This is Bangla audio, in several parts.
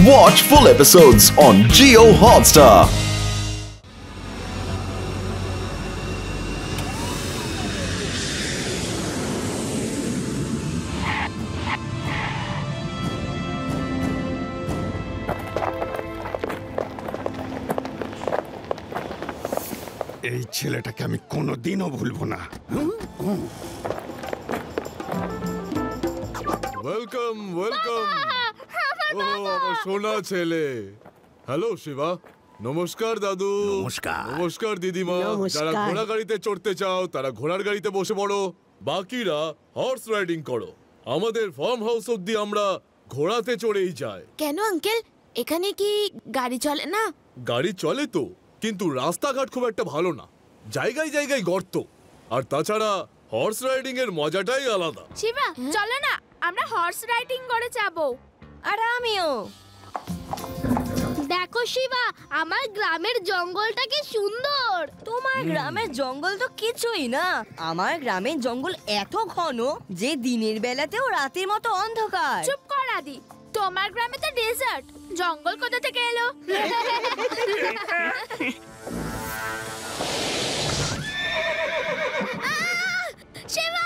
Watch full episodes on Jio Hotstar. এই ছেলেটাকে আমি কোনোদিনও ভুলবো না। Welcome welcome. ও আমার সোনা ছেলে। হ্যালো শিবা। নমস্কার দাদু। নমস্কার। নমস্কার দিদিমা। যারা ঘোড়া গাড়িতে চড়তে চাও তারা ঘোড়ার গাড়িতে বসে পড়ো, বাকিরা হর্স রাইডিং করো। আমাদের ফার্ম হাউস অব্দি আমরা ঘোড়াতে চড়েই যাই। কেন আঙ্কেল, এখানে কি গাড়ি চলে না? গাড়ি চলে তো, কিন্তু রাস্তাঘাট খুব একটা ভালো না, জায়গায় জায়গায় গর্ত। আর তাছাড়া হর্স রাইডিং এর মজাটাই আলাদা। শিবা চলো না, আমরা হর্স রাইডিং করে যাবো। আর আমিও। দেখো শিবা, আমার গ্রামের জঙ্গলটা কি সুন্দর। তোমার গ্রামের জঙ্গল তো কিছুই না। আমার গ্রামের জঙ্গল এত ঘন যে দিনের বেলাতেও রাতের মতো অন্ধকার। চুপ কর আদি, তোমার গ্রামে তো ডেজার্ট, জঙ্গল কোথা থেকে এলো? শিবা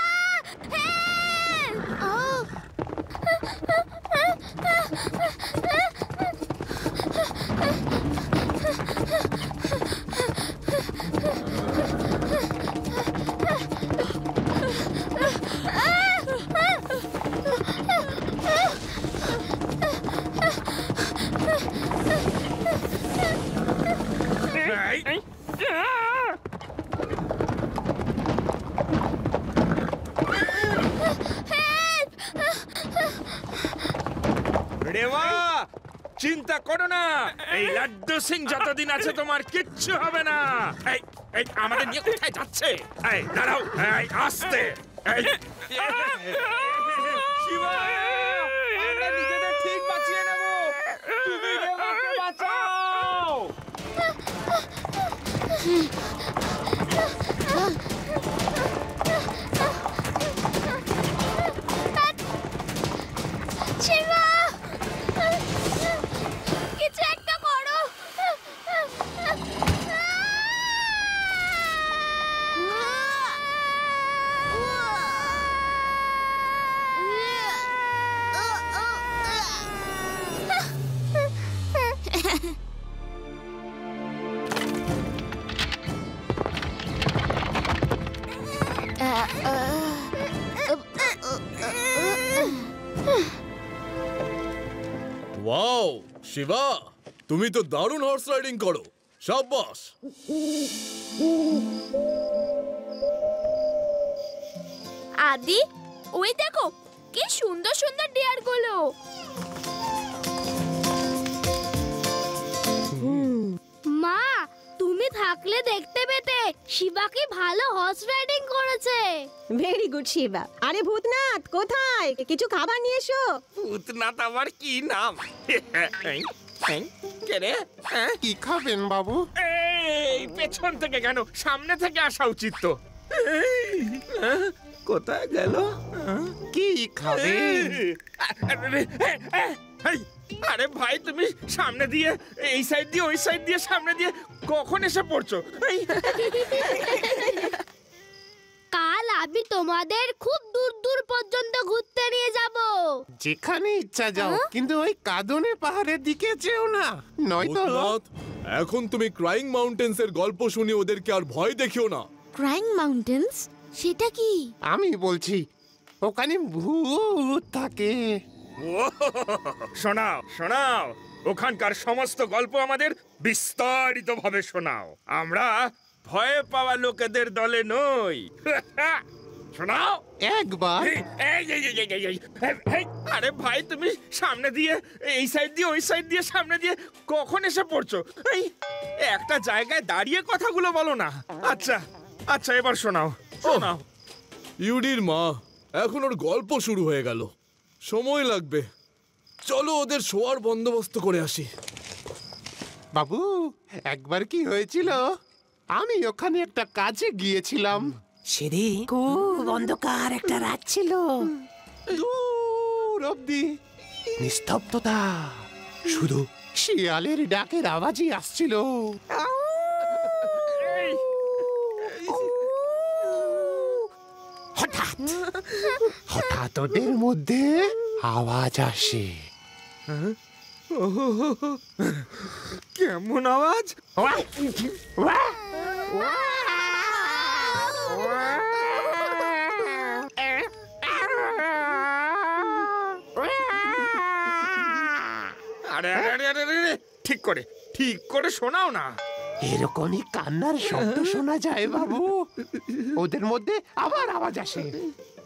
রেওয়া, চিন্তা করো না, এই লাড্ডু সিং যতদিন আছে তোমার কিচ্ছু হবে না। এই এই আমাদের নিয়ে কোথায় যাচ্ছে? এই দাঁড়াও, এই আস্তে। এই শিবা, আমরা নিজেদের ঠিক বাঁচিয়ে নেব, তুমি রেওয়াকে বাঁচাও। শিবা কিছু একটা করো। ওয়াও শিবা, তুমি তো দারুণ হর্স রাইডিং করো, শাবাশ। আদি, ওই দেখো কি সুন্দর সুন্দর ডিয়ার গুলো। মা, তুমি থাকলে দেখতে পেতে শিবা কি ভালো হর্স রাইডিং করেছে। Very good Shiva. আরে ভূতনাথ কোথায়? কিছু খাবার নিয়ে এসো। ভূতনাথ আমার কি নাম? কে রে? কি খাবেন বাবু? এই পেছন থেকে কেন, সামনে থেকে আসা উচিত তো। কোথায় গেল? কি খাবেন? আরে ভাই, তুমি সামনে দিয়ে এই সাইড দিয়ে ওই সাইড দিয়ে সামনে দিয়ে কখন এসে পড়ছো? কাল আমি তোমাদের খুব দূর দূর পর্যন্ত ঘুরতে নিয়ে যাব। যেখানে ইচ্ছা যাও, কিন্তু ওই কাঁদনে পাহাড়ের দিকে যেও না, নয়তো। ভূতনাথ, এখন তুমি ক্রাইং মাউন্টেন্স এর গল্প শুনে ওদেরকে আর ভয় দেখিও না। ক্রাইং মাউন্টেন্স, সেটা কি? আমি বলছি, ওখানে ভূত থাকে। শোনাও শোনাও, ওখানকার সমস্ত গল্প আমাদের বিস্তারিত ভাবে শোনাও। আমরা ভয় পাওয়া লোকেদের দলে নই। শোনাও একবার আরে ভাই, তুমি সামনে দিয়ে এই সাইড দিয়ে ওই সাইড দিয়ে সামনে দিয়ে কখন এসে পড়ছো? এই একটা জায়গায় দাঁড়িয়ে কথাগুলো বলো না। আচ্ছা আচ্ছা, এবার শোনাও শোনাও। ইউডির মা, এখন ওর গল্প শুরু হয়ে গেল, সময় লাগবে। চলো ওদের শোয়ার বন্দোবস্ত করে আসি। বাবু, একবার কি হয়েছিল, আমি ওখানে একটা কাজে গিয়েছিলাম। সেরে খুব অন্ধকার একটা রাত ছিল। দূর অব্দি নিস্তব্ধতা, শুধু শিয়ালের ডাকের আওয়াজই আসছিল। হঠাৎ হঠাৎ ওদের মধ্যে আওয়াজ আসে। কেমন আওয়াজ? আরে আরে আরে আরে আরে, ঠিক করে শোনাও না। এরকমই কান্নার শব্দ শোনা যায় বাবু। ওদের মধ্যে আবার আওয়াজ আসে।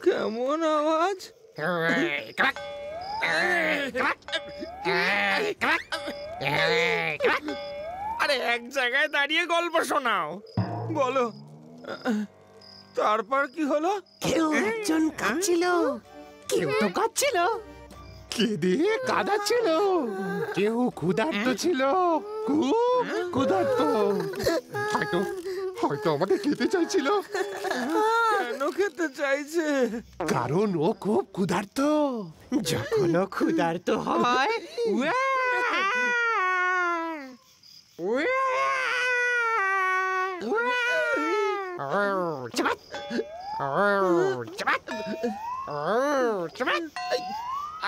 কেমন আওয়াজ? আরে এক জায়গায় দাঁড়িয়ে গল্প শোনাও, বলো। তারপর কি হলো? কেউ একজন কাঁদছিল। কেউ তো কাঁদছিল, কেঁদে কাঁদাচ্ছিল। কেউ ক্ষুধার্ত ছিল, খুব ক্ষুধার্ত। হয়তো হয়তো আমাদের খেতে চাইছিল। কেন খেতে চাইছে? কারণ ও খুব ক্ষুধার্ত। যখন ও ক্ষুধার্ত হয়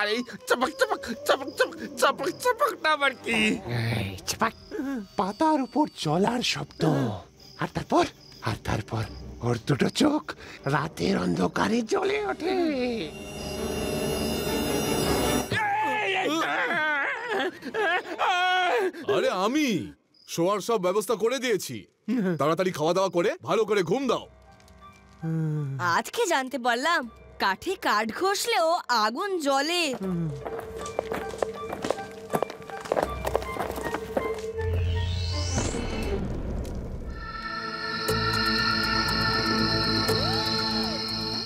আরে চপক চপক চপক চপক চপক চপক না আবার কি? পাতার উপর চলার শব্দ। আর তারপর ওর দুটো চোখ রাতের অন্ধকারে জ্বলে ওঠে। আরে আমি শোয়ার সব ব্যবস্থা করে দিয়েছি। তাড়াতাড়ি খাওয়া দাওয়া করে ভালো করে ঘুম দাও। আজকে জানতে পারলাম কাঠে কাঠ ঘষলেও আগুন জ্বলে।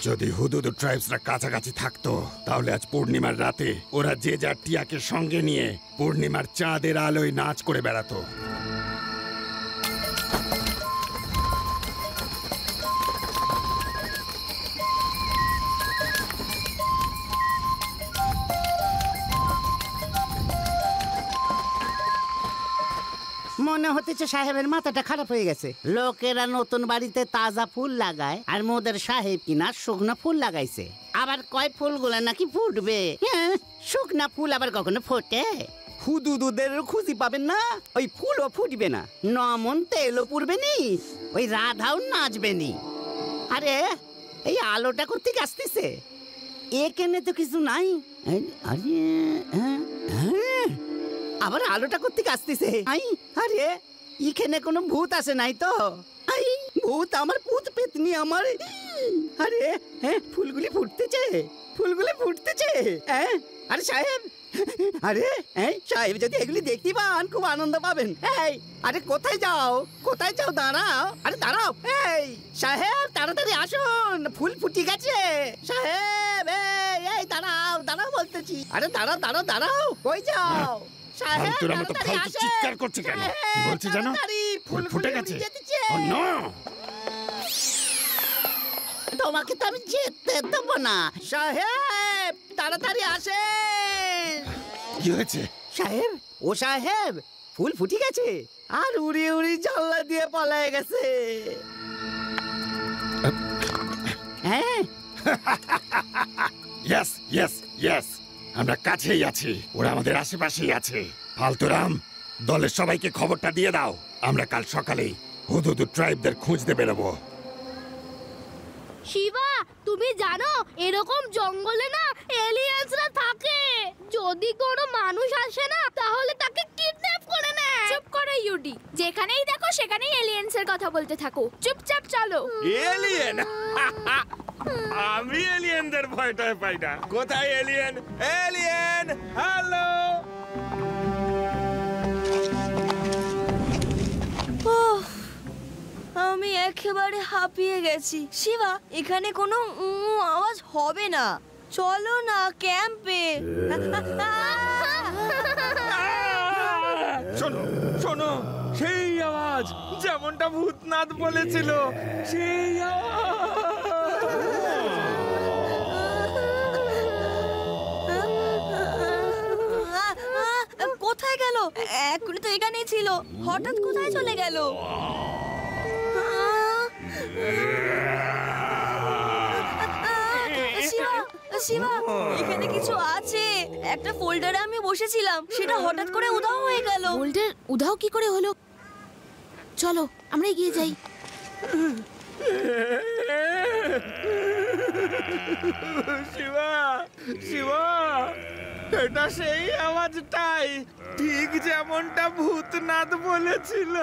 যদি হুদুদু ট্রাইবসরা কাছাকাছি থাকতো তাহলে আজ পূর্ণিমার রাতে ওরা যে যার টিয়াকে সঙ্গে নিয়ে পূর্ণিমার চাঁদের আলোয় নাচ করে বেড়াতো। মনে হতেছে সাহেবের মাথাটা খারাপ হয়ে গেছে। লোকেরা নতুন বাড়িতে তাজা ফুল লাগায় আর মোদের সাহেব কিনা শুকনা ফুল লাগাইছে। আবার কয় ফুলগুলা নাকি ফুটবে। শুকনা ফুল আবার কখনো ফোটে? হুদুদুদের খুঁজি পাবেন না, ওই ফুলও ফুটবে না। নমন তেলও পুড়বে নি, ওই রাধাও নাচবে নি। আরে এই আলোটা করতে আসতেছে, এখানে তো কিছু নাই। আরে আবার আলোটা করতে আসতেছে। আরে এখানে কোনো ভূত আসে নাই তো? ভূত আমার ভূত পেতনি আমার। আরে ফুলগুলি ফুটতেছে। আরে সাহেব, আরে সাহেব যদি এগুলি দেখতে পান খুব আনন্দ পাবেন। আরে কোথায় যাও দাঁড়াও। আরে দাঁড়াও, সাহেব তাড়াতাড়ি আসুন, ফুল ফুটি গেছে। সাহেব এই দাঁড়াও বলতেছি। আরে দাঁড়াও, কই যাও? ফালতুর মতো ফালতু চিৎকার করছে কেন? কি বলছে জানো? ফুল ফুটে গেছে। ও নো, তোমাকে তো আমি যেতে দেবো না। সাহেব তাড়াতাড়ি আসেন। কি হয়েছে? সাহেব ফুল ফুটি গেছে আর উড়ি জানলা দিয়ে পালায় গেছে। ইয়েস, আমরা কাছেই আছি, ওরা আমাদের আশেপাশেই আছে। ফালতুরাম, দলের সবাইকে খবরটা দিয়ে দাও। আমরা কাল সকালেই হুদুদু ট্রাইবদের খুঁজতে বেরোবো। শিবা, তুমি জানো এরকম জঙ্গলে না এলিয়েন্সরা থাকে। যদি কোনো মানুষ আসে না তাহলে তাকে কিডন্যাপ করে নেয়। চুপ করো ইউডি, যেখানেই দেখো সেখানেই এলিয়েন্সের কথা বলতে থাকো। চুপচাপ চলো। এলিয়েন? আমি এলিয়েনদের ভয়টাই পাই না। কোথায় এলিয়েন? হ্যালো। আমি একেবারে হাঁপিয়ে গেছি। শিবা, এখানে কোনো আওয়াজ হবে না, চলো না ক্যাম্পে। শোনো, সেই আওয়াজ যেমনটা ভূতনাথ বলেছিল, সেই কোথায় গেল? এক্ষুনি তো এখানেই ছিল, হঠাৎ কোথায় চলে গেল? শিবা, শিবা, এখানে কিছু আছে। একটা ফোল্ডারে আমি বসেছিলাম, সেটা হঠাৎ করে উধাও হয়ে গেল। ফোল্ডার উধাও কি করে হলো? চলো আমরা এগিয়ে যাই। শিবা, শিবা, এটা সেই আওয়াজটাই, ঠিক যেমনটা ভূতনাথ বলেছিল।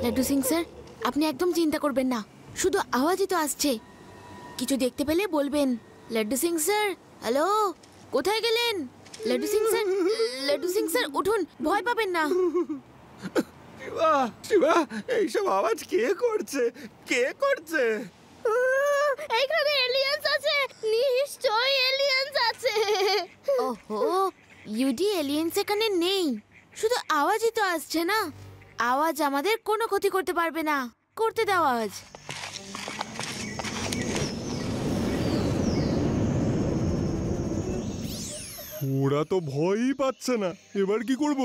লাড্ডু সিং স্যার, আপনি একদম চিন্তা করবেন না, শুধু আওয়াজই তো আসছে। কিছু দেখতে পেলে বলবেন। লাড্ডু সিং স্যার, হ্যালো, কোথায় গেলেন? লাড্ডু সিং স্যার, লাড্ডু সিং স্যার উঠুন, ভয় পাবেন না। শিবা, শিবা, এইসব আওয়াজ কে করছে? কে করছে? এইখানে এলিয়েন্স আছে, নিশ্চয়ই এলিয়েন্স আছে। ওহো, ইউডি এলিয়েন্স এখানে নেই, শুধু আওয়াজই তো আসছে না। আওয়াজ আমাদের কোনো ক্ষতি করতে পারবে না, করতে দাও আওয়াজ। ওরা তো ভয়ই পাচ্ছে না, এবার কি করব?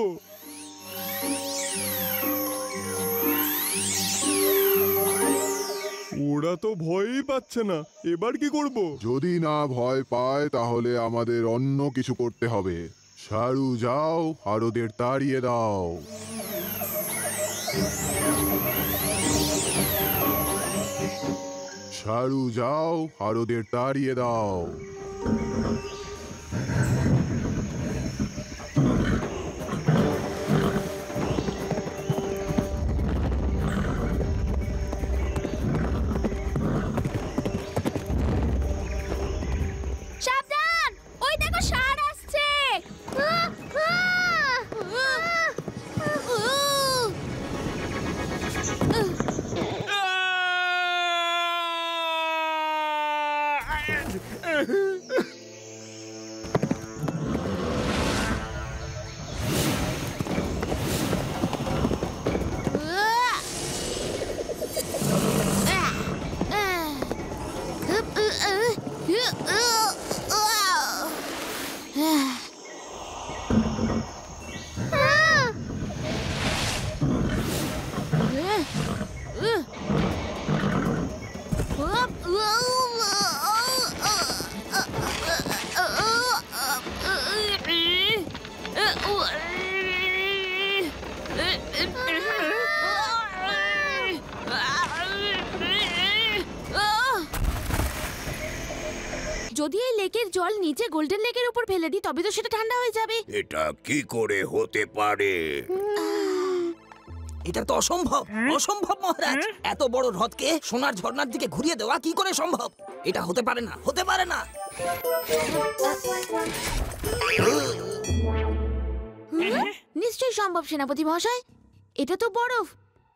ওরা তো ভয়ই পাচ্ছে না, এবার কি করব? যদি না ভয় পায় তাহলে আমাদের অন্য কিছু করতে হবে। সারু, যাও আর ওদের তাড়িয়ে দাও। সারু, যাও আর ওদের তাড়িয়ে দাও। সাবধান, ওই দেখো ষাঁড় আসছে। যদি এই লেকের জল নিচে গোল্ডেন লেকের উপর ফেলে দিই তবে তো সেটা ঠান্ডা হয়ে যাবে। এটা কি করে হতে পারে? এটা তো অসম্ভব, অসম্ভব মহারাজ। এত বড় হ্রদকে সোনার ঝর্ণার দিকে ঘুরিয়ে দেওয়া কি করে সম্ভব? এটা হতে পারে না, হতে পারে না। নিশ্চয়ই সম্ভব সেনাপতি মহাশয়, এটা তো বরফ,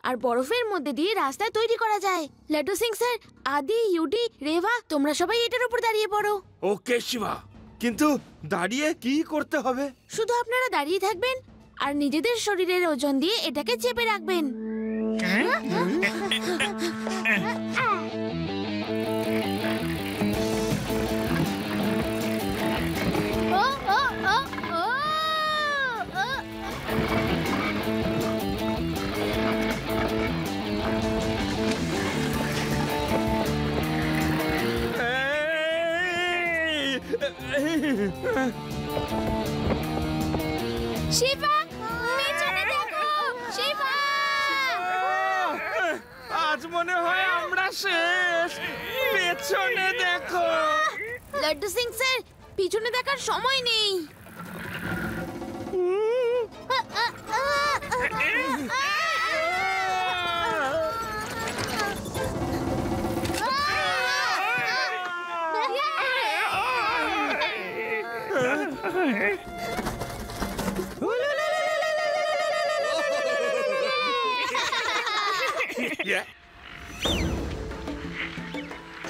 আর বরফের মধ্যে দিয়ে রাস্তায় তৈরি করা যায়। লাড্ডু সিং স্যার, আদি, ইউডি, রেভা, তোমরা সবাই এটার উপর দাঁড়িয়ে পড়ো। ওকে শিবা, কিন্তু দাঁড়িয়ে কি করতে হবে? শুধু আপনারা দাঁড়িয়ে থাকবেন আর নিজেদের শরীরের ওজন দিয়ে এটাকে চেপে রাখবেন। শিবা, পেছনে দেখো, শিবা! আজ মনে হয় আমরা শেষ। পেছনে দেখো। লাড্ডু সিং স্যার, পিছনে দেখার সময় নেই।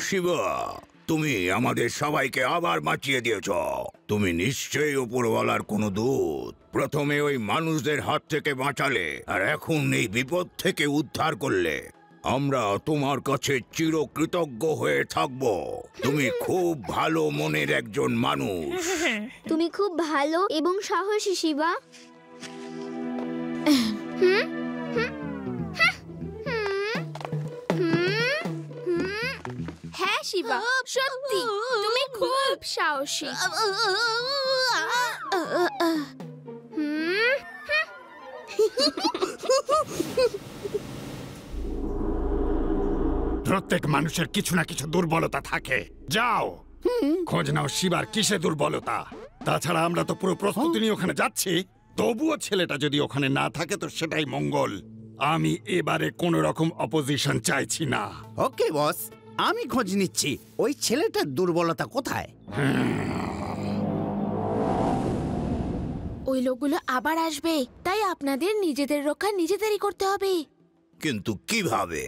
শিবা, তুমি আমাদের সবাইকে আবার বাঁচিয়ে দিয়েছ। তুমি নিশ্চয়ই উপরওয়ালার কোনো দূত। প্রথমে ওই মানুষদের হাত থেকে বাঁচালে, আর এখন এই বিপদ থেকে উদ্ধার করলে। আমরা তোমার কাছে চিরকৃতজ্ঞ হয়ে থাকব। তুমি খুব ভালো মনের একজন মানুষ। তুমি খুব ভালো এবং সাহসী শিবা। হ্যাঁ শিবা, সত্যি তুমি খুব সাহসী। প্রত্যেক মানুষের কিছু না কিছু দুর্বলতা থাকে। যাও খোঁজ নাও শিবার কিসে দুর্বলতা। তাছাড়া আমরা তো পুরো প্রস্তুতি নিয়ে ওখানে যাচ্ছি। তবুও ছেলেটা যদি ওখানে না থাকে তো সেটাই মঙ্গল। আমি এবারে কোন রকম অপোজিশন চাইছি না। ওকে বস, আমি খোঁজ নিচ্ছি ওই ছেলেটার দুর্বলতা কোথায়। ওই লোকগুলো আবার আসবে, তাই আপনাদের নিজেদের রক্ষা নিজেদেরই করতে হবে। কিন্তু কিভাবে?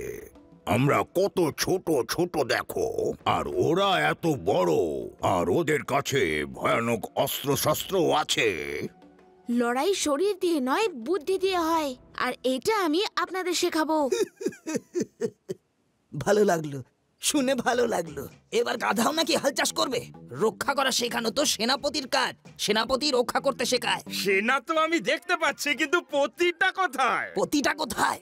আমরা কত ছোট ছোট দেখো, আর ওরা এত বড়, আর ওদের কাছে ভয়ানক অস্ত্রশস্ত্রও আছে। লড়াই শরীর দিয়ে নয়, বুদ্ধি দিয়ে হয়, আর এটা আমি আপনাদের শেখাবো। ভালো লাগলো, শুনে ভালো লাগলো। এবার গাধাও নাকি হাল চাষ করবে? রক্ষা করা শেখানো তো সেনাপতির কাজ। সেনাপতি রক্ষা করতে শেখায়। সেনা তো আমি দেখতে পাচ্ছি, কিন্তু পতিটা কোথায়? পতিটা কোথায়?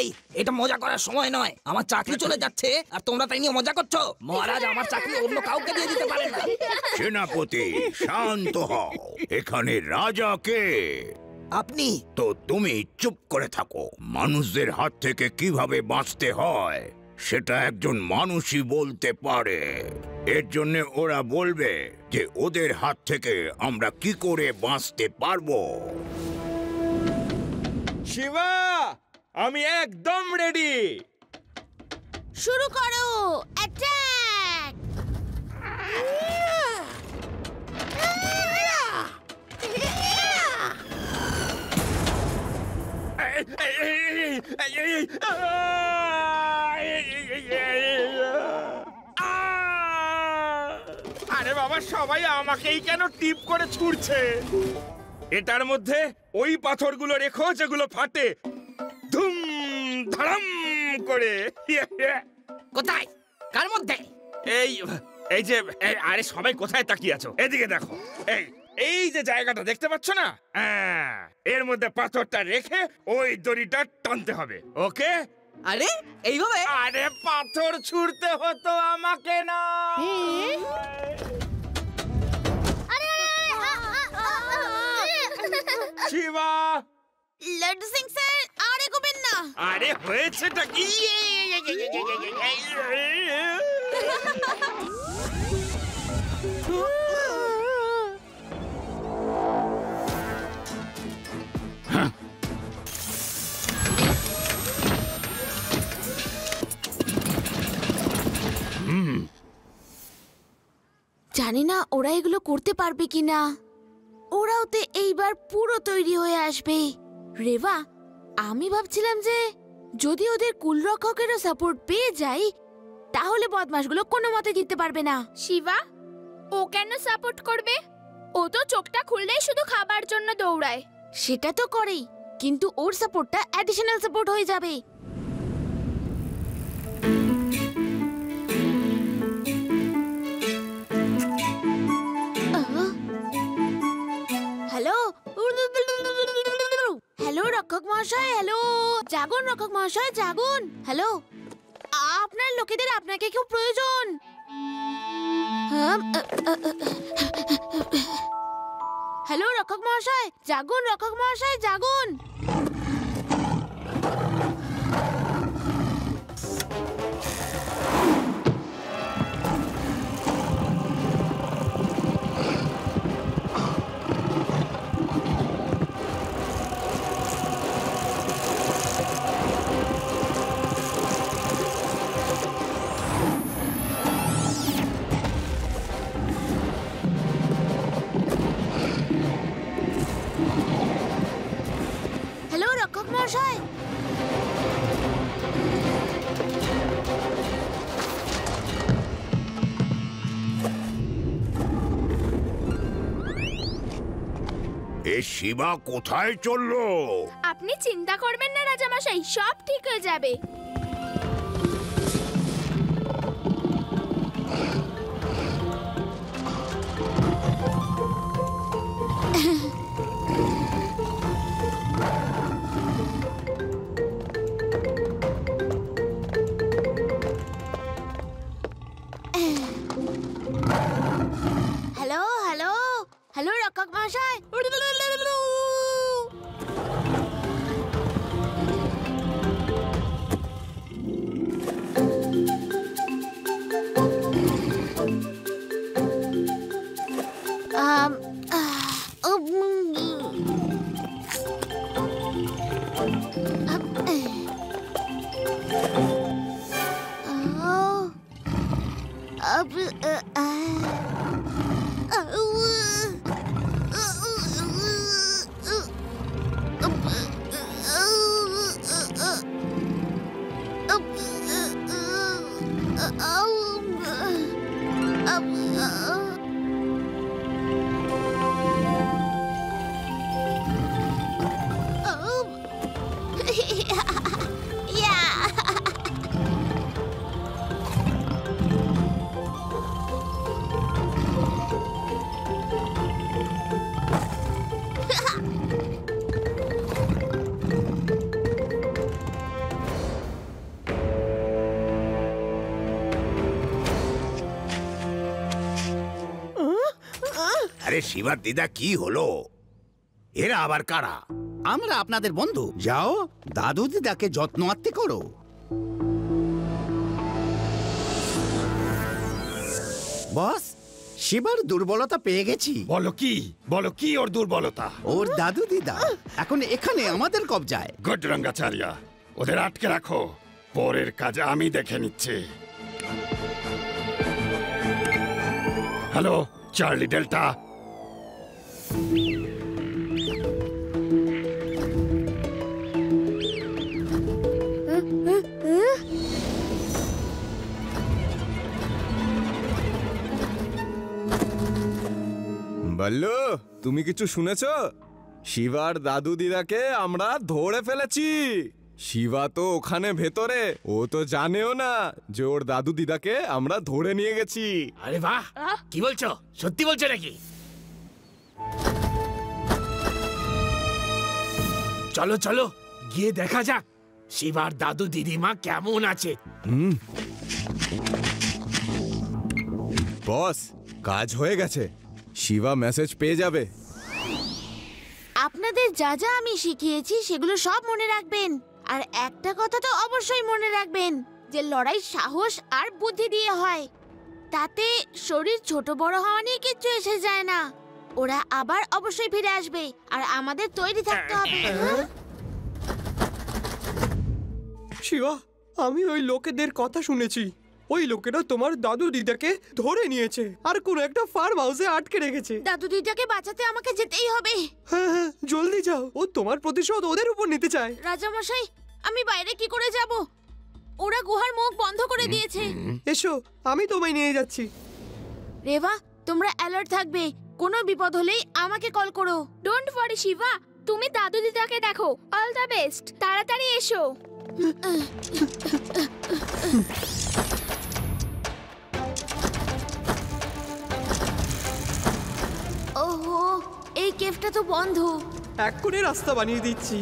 এই, এটা মজা করার সময় নয়। আমার চাকরি চলে যাচ্ছে আর তোমরা তাই নিয়ে মজা করছো। মহারাজ আমার চাকরি অন্য কাউকে দিয়ে দিতে পারেন না। সেনাপতি শান্ত হও। এখানে রাজা কে? আপনি। তো তুমি চুপ করে থাকো। মানুষদের হাত থেকে কিভাবে বাঁচতে হয় সেটা একজন মানুষই বলতে পারে। এর জন্য ওরা বলবে যে ওদের হাত থেকে আমরা কি করে বাঁচতে পারবো। শিবা, আমি একদম রেডি। শুরু করো, অ্যাটাক! আরে বাবা, সবাই আমাকেই কেন টিপ করে ছুড়ছে? এটার মধ্যে ওই পাথরগুলো রেখো যেগুলো ফাটে, ধুম ধারাম করে। কোথায়? কার মধ্যে? এই যে, আরে সবাই কোথায় তাকিয়ে আছো? এদিকে দেখো। এই যে জায়গাটা দেখতে পাচ্ছ না, এর মধ্যে পাথরটা রেখে ওই দড়িটা টানতে হবে। ওকে? আরে এইভাবে? আরে পাথর ছুঁড়তে হতো আমাকে না। শিবা, লাড্ডু সিং স্যার, আর এগোবেন না। আরে হয়েছেটা কি? জানি না ওরা এগুলো করতে পারবে কিনা। ওরাও তো এইবার পুরো তৈরি হয়ে আসবে। রেবা, আমি ভাবছিলাম যে যদি ওদের কুলরক্ষকেরও সাপোর্ট পেয়ে যাই, তাহলে বদমাশগুলো কোনো মতে জিততে পারবে না। শিবা, ও কেন সাপোর্ট করবে? ও তো চোখটা খুললেই শুধু খাবার জন্য দৌড়ায়। সেটা তো করেই, কিন্তু ওর সাপোর্টটা অ্যাডিশনাল সাপোর্ট হয়ে যাবে। হ্যালো হ্যালো রক্ষক মহাশয়, হ্যালো জাগুন রক্ষক মহাশয়, জাগুন। হ্যালো, আপনার লোকেদের আপনাকে খুব প্রয়োজন। হ্যালো রক্ষক মহাশয়, জাগুন রক্ষক মহাশয়, জাগুন। হ্যালো রক্ষক মহাশয়, শিবা কোথায় চললো? আপনি চিন্তা করবেন না রাজামশাই, সব ঠিক হয়ে যাবে। হ্যালো হ্যালো হ্যালো রক্ষক মহাশয়, আরে শিবার দিদা, কি হলো? এরা আবার কারা? আমরা আপনাদের বন্ধু। যাও দাদু দিদাকে যত্ন আত্তি করো। বস, শিবার দুর্বলতা পেয়ে গেছি। বলো কি ওর দুর্বলতা? ওর দাদু দিদা এখন এখানে আমাদের কবজায়। গুড রঙ্গাচার্য, ওদের আটকে রাখো, পরের কাজ আমি দেখে নিচ্ছি। হ্যালো চার্লি ডেল্টা, বল্লু, তুমি কিছু শুনেছ? শিবার দাদু দিদাকে আমরা ধরে ফেলেছি। শিবা তো ওখানে ভেতরে, ও তো জানেও না যে ওর দাদু দিদাকে আমরা ধরে নিয়ে গেছি। আরে বাহ, কি বলছো? সত্যি বলছো নাকি? চলো চলো গিয়ে দেখা যাক শিবার দাদু দিদিমা কেমন আছে। বস, কাজ হয়ে গেছে, শিবা মেসেজ পেয়ে যাবে। আপনাদের যা যা আমি শিখিয়েছি সেগুলো সব মনে রাখবেন। আর একটা কথা তো অবশ্যই মনে রাখবেন যে লড়াই সাহস আর বুদ্ধি দিয়ে হয়, তাতে শরীর ছোট বড় হওয়া নিয়ে কিচ্ছু এসে যায় না। ওরা আবার অবশ্যই ফিরে আসবে আর আমাদের তৈরি থাকতে হবে। শিবা, আমি ওই লোকেদের কথা শুনেছি। ওই লোকেরা তোমার দাদু দিদাকে ধরে নিয়েছে আর কোন একটা ফার্ম হাউসে আটকে রেখেছে। দাদু দিদাকে বাঁচাতে আমাকে যেতেই হবে। হ্যাঁ, জলদি যাও, ও তোমার প্রতিশোধ ওদের উপর নিতে চায়। রাজামশাই, আমি বাইরে কি করে যাব? ওরা গুহার মুখ বন্ধ করে দিয়েছে। এসো, আমি তোমায় নিয়ে যাচ্ছি। রেবা, তোমরা অ্যালার্ট থাকবে, কোনো বিপদ হলেই আমাকে কল করো। ডোন্ট ওয়ারি শিবা, তুমি দাদু দিদাকে দেখো। অল দ্য বেস্ট, তাড়াতাড়ি এসো। ওহো, এই কেভটা তো বন্ধ। এক্ষুনি রাস্তা বানিয়ে দিচ্ছি।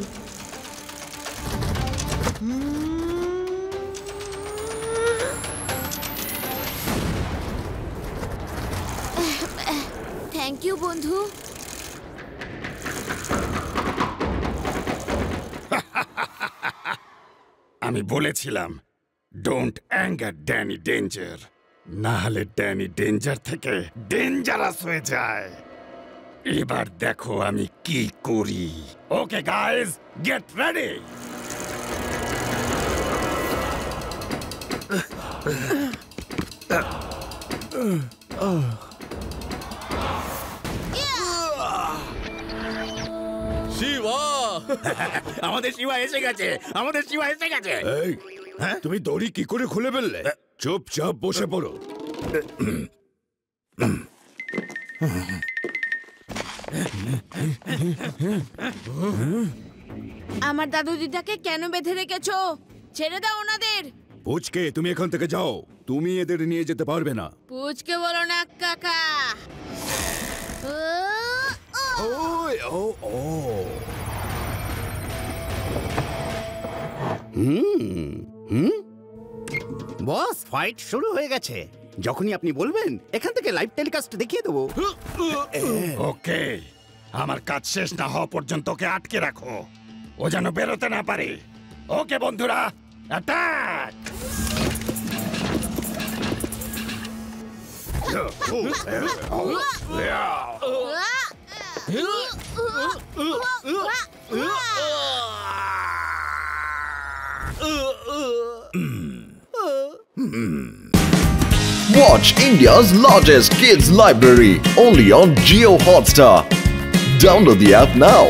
থ্যাংক ইউ বন্ধু। আমি বলেছিলাম ডোন্ট অ্যাঙ্গার ড্যানি ডেঞ্জার, না হলে ড্যানি ডেঞ্জার থেকে ডেঞ্জারাস হয়ে যায়। এবার দেখো আমি কি করি। Okay guys, get ready. Shiba, আমাদের শিবা এসে গেছে, আমাদের শিবা এসে গেছে। এই, তুমি দড়ি কি করে খুলে ফেললে? চুপচাপ বসে পড়ো। আমার দাদু দিদাকে কেন বেঁধে রেখেছো? ছেড়ে দাও ওনাদের। পুচকে, তুমি এখান থেকে যাও। তুমি এদের নিয়ে যেতে পারবে না। পুচকে বলো না কাকা। বস, ফাইট শুরু হয়ে গেছে। যখনই আপনি বলবেন এখান থেকে লাইভ টেলিকাস্ট দেখিয়ে দেবো। ওকে, আমার কাজ শেষ না হওয়া পর্যন্ত ওকে আটকে রাখো, ও যেন বেরোতে না পারে। ওকে বন্ধুরা, attack! Watch India's largest kids library only on Jio Hotstar. Download the app now.